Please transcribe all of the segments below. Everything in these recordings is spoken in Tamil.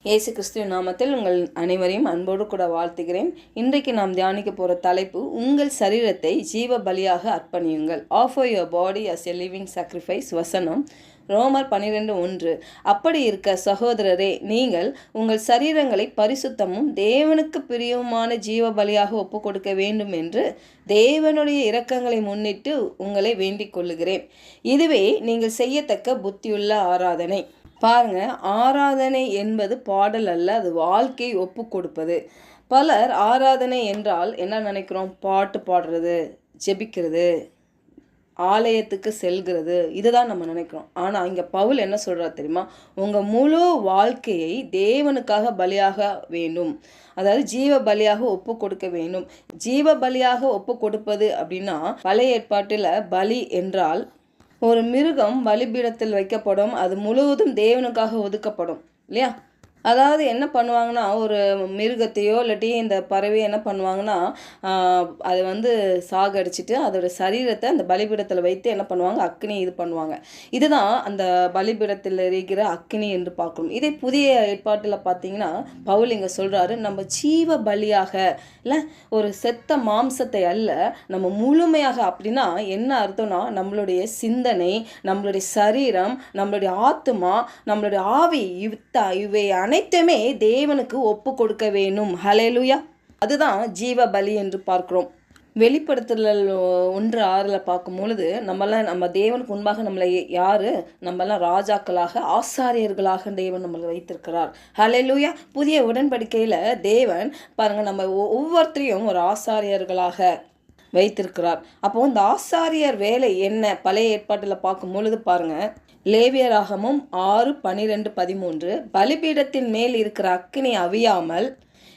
இயேசு கிறிஸ்துவின் நாமத்தில் உங்கள் அனைவரையும் அன்போடு கூட வாழ்த்துகிறேன். இன்றைக்கு நாம் தியானிக்க போகிற தலைப்பு, உங்கள் சரீரத்தை ஜீவ பலியாக அர்ப்பணியுங்கள். Offer your body as a living sacrifice. வசனம் ரோமர் 12:1. அப்படி இருக்க சகோதரரே, நீங்கள் உங்கள் சரீரங்களை பரிசுத்தமும் தேவனுக்கு பிரியமான ஜீவ பலியாக ஒப்பு கொடுக்க வேண்டும் என்று தேவனுடைய இரக்கங்களை முன்னிட்டு உங்களை வேண்டிக் கொள்ளுகிறேன். இதுவே நீங்கள் செய்யத்தக்க புத்தியுள்ள ஆராதனை. பாருங்க, ஆராதனை என்பது பாடல் அல்ல, அது வாழ்க்கை ஒப்பு கொடுப்பது. பலர் ஆராதனை என்றால் என்ன நினைக்கிறோம்? பாட்டு பாடுறது, ஜெபிக்கிறது, ஆலயத்துக்கு செல்கிறது, இதுதான் நம்ம நினைக்கிறோம். ஆனால் இங்கே பவுல் என்ன சொல்கிறார் தெரியுமா? உங்கள் முழு வாழ்க்கையை தேவனுக்காக பலியாக வேண்டும், அதாவது ஜீவ பலியாக ஒப்பு கொடுக்க வேண்டும். ஜீவ பலியாக ஒப்பு கொடுப்பது அப்படின்னா, பழைய ஏற்பாட்டில் பலி என்றால் ஒரு மிருகம் பலிபீடத்தில் வைக்கப்படும், அது முழுவதும் தேவனுக்காக ஒதுக்கப்படும் இல்லையா? அதாவது என்ன பண்ணுவாங்கன்னா, ஒரு மிருகத்தையோ இல்லாட்டி இந்த பறவையை என்ன பண்ணுவாங்கன்னா, அதை சாகடிச்சிட்டு அதோட சரீரத்தை அந்த பலிபீடத்தில் வைத்து என்ன பண்ணுவாங்க? அக்னி இது பண்ணுவாங்க. இதுதான் அந்த பலிபீடத்தில் இருக்கிற அக்னி என்று பார்க்கணும். இதே புதிய ஏற்பாட்டில் பார்த்தீங்கன்னா, பவுல் இங்கே சொல்கிறாரு, நம்ம ஜீவ பலியாக இல்லை, ஒரு செத்த மாம்சத்தை அல்ல, நம்ம முழுமையாக. அப்படின்னா என்ன அர்த்தம்னா, நம்மளுடைய சிந்தனை, நம்மளுடைய சரீரம், நம்மளுடைய ஆத்மா, நம்மளுடைய ஆவி, இவை அனைத்துமே தேவனுக்கு ஒப்பு கொடுக்க வேணும். ஹல்லேலூயா! அதுதான் ஜீவ பலி என்று பார்க்கிறோம். வெளிப்படுத்தல் 1:6 பார்க்கும் பொழுது, நம்ம தேவனுக்கு முன்பாக நம்மளை நம்மெல்லாம் ராஜாக்களாக, ஆசாரியர்களாக தேவன் நம்மளை வைத்திருக்கிறார். ஹல்லேலூயா! புதிய உடன்படிக்கையில் தேவன் பாருங்க, நம்ம ஒவ்வொருத்தரையும் ஒரு ஆசாரியர்களாக வைத்திருக்கிறார். அப்போ இந்த ஆசாரியர் வேலை என்ன? பழைய ஏற்பாட்டில் பார்க்கும் பொழுது பாருங்க, லேவியராகமும் 6:12-13, பலிபீடத்தின் மேல் இருக்கிற அக்கினி அவியாமல்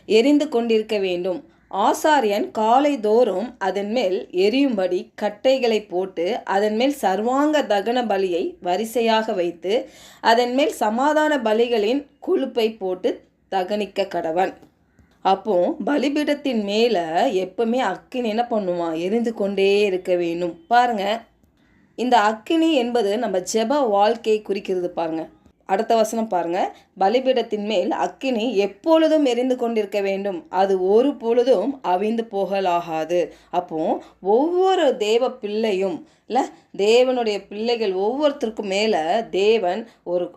எரிந்து கொண்டிருக்க வேண்டும். ஆசாரியன் காலை தோறும் அதன் மேல் எரியும்படி கட்டைகளை போட்டு அதன் மேல் சர்வாங்க தகன பலியை வரிசையாக வைத்து அதன் மேல் சமாதான பலிகளின் கொழுப்பை போட்டு தகனிக்க கடவன். அப்போ பலிபீடத்தின் மேலே எப்பவுமே அக்கினி என்ன பண்ணுவான்? எரிந்து கொண்டே இருக்க வேணும். பாருங்க, இந்த அக்கினி என்பது நம்ம ஜெப வாழ்க்கையை குறிக்கிறது. பாருங்க, அடுத்த வசனம் பாருங்க, பலிபீடத்தின் மேல் அக்கினி எப்பொழுதும் எரிந்து கொண்டிருக்க வேண்டும், அது ஒரு பொழுதும் அவிந்து போகலாகாது. அப்போ ஒவ்வொரு தேவ பிள்ளையும் இல்லை, தேவனுடைய பிள்ளைகள் ஒவ்வொருத்தருக்கும் மேலே தேவன்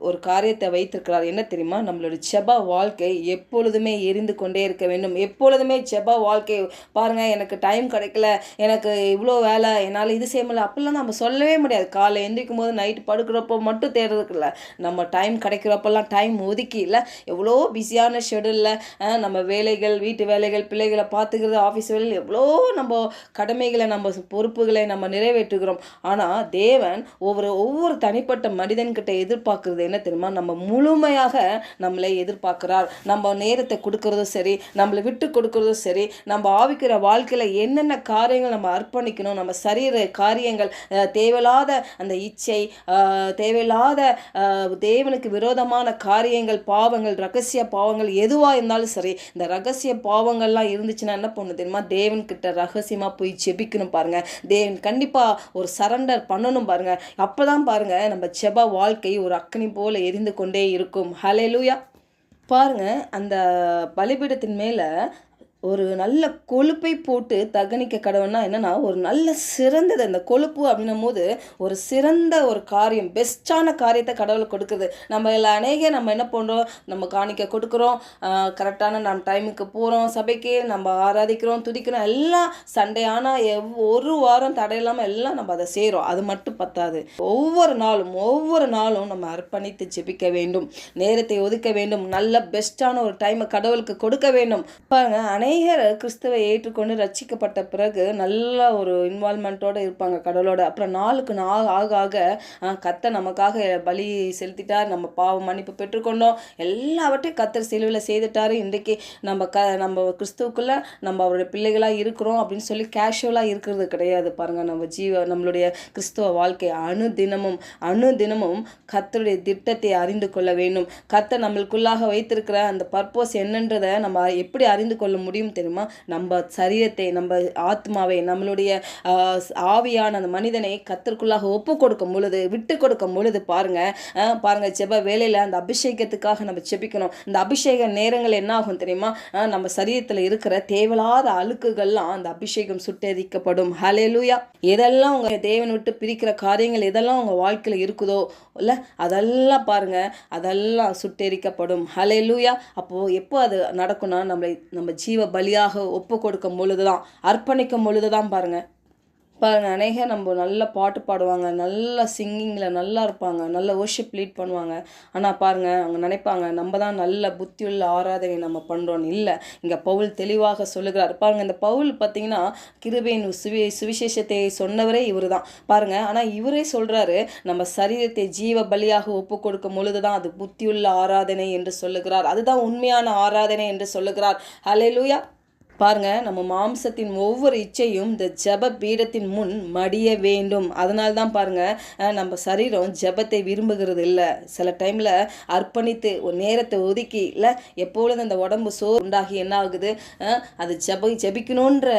ஒரு காரியத்தை வைத்திருக்கிறார். என்ன தெரியுமா? நம்மளுடைய ஜெப வாழ்க்கை எப்பொழுதுமே எரிந்து கொண்டே இருக்க வேண்டும். எப்பொழுதுமே ஜெப வாழ்க்கை. பாருங்கள், எனக்கு டைம் கிடைக்கல, எனக்கு இவ்வளோ வேலை, என்னால் இது செய்ய முடியல, அப்படிலாம் நம்ம சொல்லவே முடியாது. காலை எந்திரிக்கும் போது நைட்டு படுக்கிறப்போ மட்டும் தேடுறதுக்கு இல்லை, நம்ம டைம் கிடைக்கிறப்பெல்லாம் டைம் ஒதுக்கி இல்லை, எவ்வளோ பிஸியான ஷெடியூலில் நம்ம வேலைகள், வீட்டு வேலைகள், பிள்ளைகளை பார்த்துக்கிறது, ஆஃபீஸ் வேலைகள், எவ்வளோ நம்ம கடமைகளை, நம்ம பொறுப்புகளை நம்ம நிறைவேற்றுகிறோம். ஆனால் தேவன் ஒவ்வொரு தனிப்பட்ட மனிதன்கிட்ட எதிர்பார்க்கறது என்ன தெரியுமா? நம்ம முழுமையாக நம்மளை எதிர்பார்க்கிறார். நம்ம நேரத்தை கொடுக்கறதும் சரி, நம்மளை விட்டு கொடுக்கறதும் சரி, நம்ம ஆவிக்கிற வாழ்க்கையில் என்னென்ன காரியங்கள் நம்ம அர்ப்பணிக்கணும், நம்ம சரீர காரியங்கள், தேவையில்லாத அந்த இச்சை, தேவையில்லாத தேவனுக்கு விரோதமான காரியங்கள், பாவங்கள், ரகசிய பாவங்கள் எதுவாக இருந்தாலும் சரி, இந்த ரகசிய பாவங்கள்லாம் இருந்துச்சுன்னா என்ன பண்ணணும் தெரியுமா? தேவன்கிட்ட ரகசியமாக போய் ஜெபிக்கணும். பாருங்க, தேவன் கண்டிப்பாக ஒரு சரண்டர் பண்ணணும். பாருங்க, அப்பதான் பாருங்க நம்ம ஜெப வாழ்க்கை ஒரு அக்னி போல எரிந்து கொண்டே இருக்கும். ஹல்லேலூயா! பாருங்க, அந்த பலிபீடத்தின் மேலே ஒரு நல்ல கொழுப்பை போட்டு தகனிக்க கடவுள்னா என்னன்னா, ஒரு நல்ல சிறந்தது. அந்த கொழுப்பு அப்படின்னும் போது ஒரு சிறந்த ஒரு காரியம், பெஸ்ட்டான காரியத்தை கடவுளை கொடுக்குறது. நம்ம நம்ம என்ன பண்ணுறோம்? நம்ம காணிக்க கொடுக்குறோம், கரெக்டான நம்ம டைமுக்கு போகிறோம், சபைக்கு நம்ம ஆராதிக்கிறோம், துதிக்கிறோம், எல்லாம் சண்டே ஆனால் ஒரு வாரம் தடையில்லாமல் எல்லாம் நம்ம அதை செய்கிறோம். அது மட்டும் பத்தாது, ஒவ்வொரு நாளும் நம்ம அர்ப்பணித்து ஜெபிக்க வேண்டும், நேரத்தை ஒதுக்க வேண்டும், நல்ல பெஸ்ட்டான ஒரு டைமை கடவுளுக்கு கொடுக்க வேண்டும். பாருங்க, கிறிஸ்துவை ஏற்றுக்கொண்டு ரட்சிக்கப்பட்ட பிறகு நல்ல ஒரு இன்வால்மெண்ட்டோடு இருப்பாங்க கடவுளோட. அப்புறம் நாளுக்கு ஆக ஆக கர்த்தர் நமக்காக பலி செலுத்திட்டார், நம்ம பாவம் மன்னிப்பு பெற்றுக்கொண்டோம், எல்லாவற்றையும் கர்த்தர் சிலுவையில் செய்துட்டாரு. இன்றைக்கு நம்ம கிறிஸ்துவுக்குள்ள நம்ம அவருடைய பிள்ளைகளாக இருக்கிறோம் அப்படின்னு சொல்லி கேஷுவலாக இருக்கிறது கிடையாது. பாருங்கள், நம்மளுடைய கிறிஸ்துவ வாழ்க்கை அணுதினமும் கர்த்தருடைய திட்டத்தை அறிந்து கொள்ள வேண்டும். கர்த்தர் நம்மளுக்குள்ளாக வைத்திருக்கிற அந்த பர்பஸ் என்னன்றதை நம்ம எப்படி அறிந்து கொள்ள முடியும் செய்யும் தெரியுமா? நம்ம சரீரத்தை, நம்ம ஆத்மாவை, நம்மளுடைய ஆவியான அந்த மனிதனை கர்த்தருக்குள்ளாக ஒப்பு கொடுக்கும் பொழுது, விட்டு கொடுக்கும் பொழுது பாருங்க ஜெப வேலையில் அந்த அபிஷேகத்துக்காக நம்ம ஜெபிக்கணும். இந்த அபிஷேக நேரங்கள் என்ன ஆகும் தெரியுமா? நம்ம சரீரத்தில் இருக்கிற தேவையில்லாத அழுக்குகள்லாம் அந்த அபிஷேகம் சுட்டெரிக்கப்படும். ஹல்லேலூயா. எதெல்லாம் உங்க தேவனை விட்டு பிரிக்கிற காரியங்கள் எதெல்லாம் உங்க வாழ்க்கையில் இருக்குதோ இல்லை, அதெல்லாம் பாருங்க, அதெல்லாம் சுட்டெரிக்கப்படும். ஹல்லேலூயா. அப்போது எப்போ அது நடக்கும்னா, நம்ம ஜீவ பலியாக ஒப்பு கொடுக்கும் பொழுதுதான், அர்ப்பணிக்கும் பொழுதுதான். பாருங்க அநேக நம்ம நல்ல பாட்டு பாடுவாங்க, நல்ல சிங்கிங்கில் நல்லா இருப்பாங்க, நல்ல வொர்ஷிப் லீட் பண்ணுவாங்க. ஆனால் பாருங்கள், அவங்க நினைப்பாங்க நம்ம தான் நல்ல புத்தியுள்ள ஆராதனை நம்ம பண்ணுறோன்னு. இல்லை, இங்கே பவுல் தெளிவாக சொல்லுகிறார். பாருங்கள், இந்த பவுல் பார்த்தீங்கன்னா கிருபையின் சுவிசேஷத்தை சொன்னவரே இவர் தான் பாருங்கள். ஆனால் இவரே சொல்கிறாரு, நம்ம சரீரத்தை ஜீவ பலியாக ஒப்பு கொடுக்கும் பொழுது தான் அது புத்தியுள்ள ஆராதனை என்று சொல்லுகிறார். அதுதான் உண்மையான ஆராதனை என்று சொல்லுகிறார். ஹல்லேலூயா. பாருங்க, நம்ம மாம்சத்தின் ஒவ்வொரு இச்சையும் இந்த ஜெப பீடத்தின் முன் மடிய வேண்டும். அதனால்தான் பாருங்க, நம்ம சரீரம் ஜெபத்தை விரும்புகிறது இல்லை. சில டைமில் அர்ப்பணித்து ஒரு நேரத்தை ஒதுக்கி இல்லை, எப்பொழுது அந்த உடம்பு உண்டாகி என்ன ஆகுது, அது ஜெபிக்கணுன்ற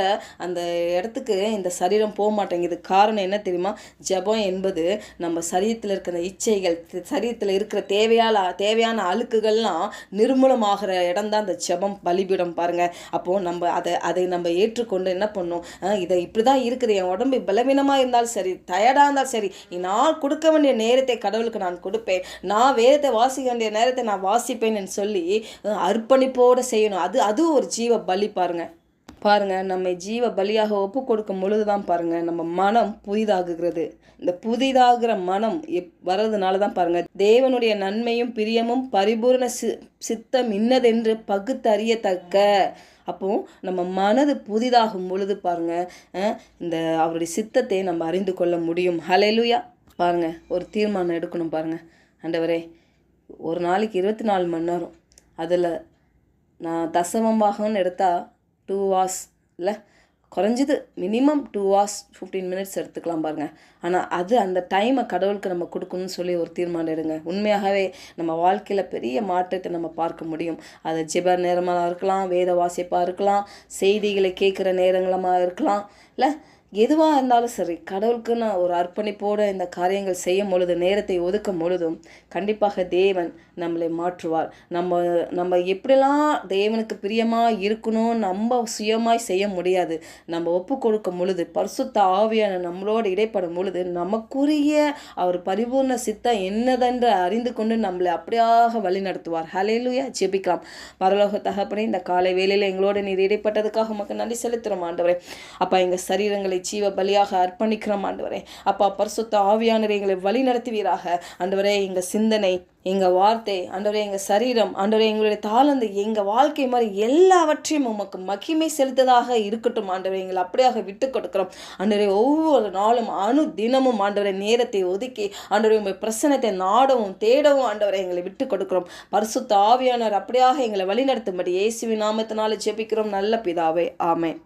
அந்த இடத்துக்கு இந்த சரீரம் போக மாட்டேங்குது. காரணம் என்ன தெரியுமா? ஜெபம் என்பது நம்ம சரீரத்தில் இருக்கிற இச்சைகள், சரீரத்தில் இருக்கிற தேவையான அழுக்குகள்லாம் நிர்மூலமாகிற இடம் தான் இந்த ஜெபம் பலிபீடம். பாருங்க, அப்போது அதை நம்ம ஏற்றுக்கொண்டு என்ன பண்ணணும், இதை இப்படி தான் இருக்குது, என் உடம்பு பலவீனமாக இருந்தாலும் சரி, டயர்டாக இருந்தாலும் சரி, நான் கொடுக்க வேண்டிய நேரத்தை கடவுளுக்கு நான் கொடுப்பேன், நான் வேதத்தை வாசிக்க வேண்டிய நேரத்தை நான் வாசிப்பேன்னு சொல்லி அர்ப்பணிப்போடு செய்யணும். அது ஒரு ஜீவ பலி. பாருங்க, நம்மை ஜீவ பலியாக ஒப்பு கொடுக்கும் பொழுதுதான் பாருங்க நம்ம மனம் புதிதாகுகிறது. இந்த புதிதாகிற மனம் வர்றதுனால தான் பாருங்க, தேவனுடைய நன்மையும் பிரியமும் பரிபூர்ண சித்தம் இன்னதென்று பகுத்தறியத்தக்க. அப்போ நம்ம மனது புதிதாகும் பொழுது பாருங்க, இந்த அவருடைய சித்தத்தை நம்ம அறிந்து கொள்ள முடியும். ஹல்லேலூயா. பாருங்க, ஒரு தீர்மானம் எடுக்கணும். பாருங்க, ஆண்டவரே, ஒரு நாளைக்கு 24 மணி நேரம், அதில் நான் தசமபாகம்னு எடுத்தால் 2 hours இல்லை, குறைஞ்சது மினிமம் 2 hours 15 minutes எடுத்துக்கலாம் பாருங்கள். ஆனால் அந்த டைமை கடவுளுக்கு நம்ம கொடுக்கணும்னு சொல்லி ஒரு தீர்மானம் எடுங்க. உண்மையாகவே நம்ம வாழ்க்கையில் பெரிய மாற்றத்தை நம்ம பார்க்க முடியும். அது ஜெப நேரமாக இருக்கலாம், வேத வாசிப்பாக இருக்கலாம், செய்திகளை கேட்குற நேரங்களமாக இருக்கலாம், இல்லை எதுவாக இருந்தாலும் சரி, கடவுளுக்குன்னு ஒரு அர்ப்பணிப்போடு இந்த காரியங்கள் செய்யும் பொழுது, நேரத்தை ஒதுக்கும் பொழுதும் கண்டிப்பாக தேவன் நம்மளை மாற்றுவார். நம்ம எப்படிலாம் தேவனுக்கு பிரியமாக இருக்கணும் நம்ம சுயமாய் செய்ய முடியாது. நம்ம ஒப்பு கொடுக்கும் பொழுது, பரிசுத்த ஆவியான நம்மளோடு இடைப்படும் பொழுது, நமக்குரிய அவர் பரிபூர்ண சித்தம் என்னதென்று அறிந்து கொண்டு நம்மளை அப்படியாக வழி நடத்துவார். ஹல்லேலூயா. ஜெபிக்கலாம். பரலோக தகப்பனே, இந்த காலை வேளையில் எங்களோடு நீர் இடைப்பட்டதுக்காக உமக்கு நன்றி செலுத்துகிறோம் ஆண்டவரே. அப்பா, எங்கள் சரீரங்களை ஜீவ பலியாக அர்ப்பணிக்கிறோம் ஆண்டவரே. அப்பா, பரிசுத்த ஆவியானவரே, எங்களை வழி நடத்துவீராக ஆண்டவரே. எங்கள் சிந்தனை, எங்கள் வார்த்தை ஆண்டவரே, எங்கள் சரீரம் ஆண்டவரே, எங்களுடைய தாளந்து, எங்கள் வாழ்க்கை மாதிரி எல்லாவற்றையும் உமக்கு மகிமை செலுத்ததாக இருக்கட்டும் ஆண்டவரே. எங்களை அப்படியாக விட்டு கொடுக்குறோம் ஆண்டவரே. ஒவ்வொரு நாளும் தினமும் ஆண்டவரே நேரத்தை ஒதுக்கி ஆண்டவரே உங்கள் பிரசனத்தை நாடவும் தேடவும் ஆண்டவரை எங்களை விட்டு கொடுக்குறோம். பரிசுத்த ஆவியானவர் அப்படியாக எங்களை வழிநடத்தும்படி இயேசுவின் நாமத்தினால ஜெபிக்கிறோம் நல்ல பிதாவே. ஆமென்.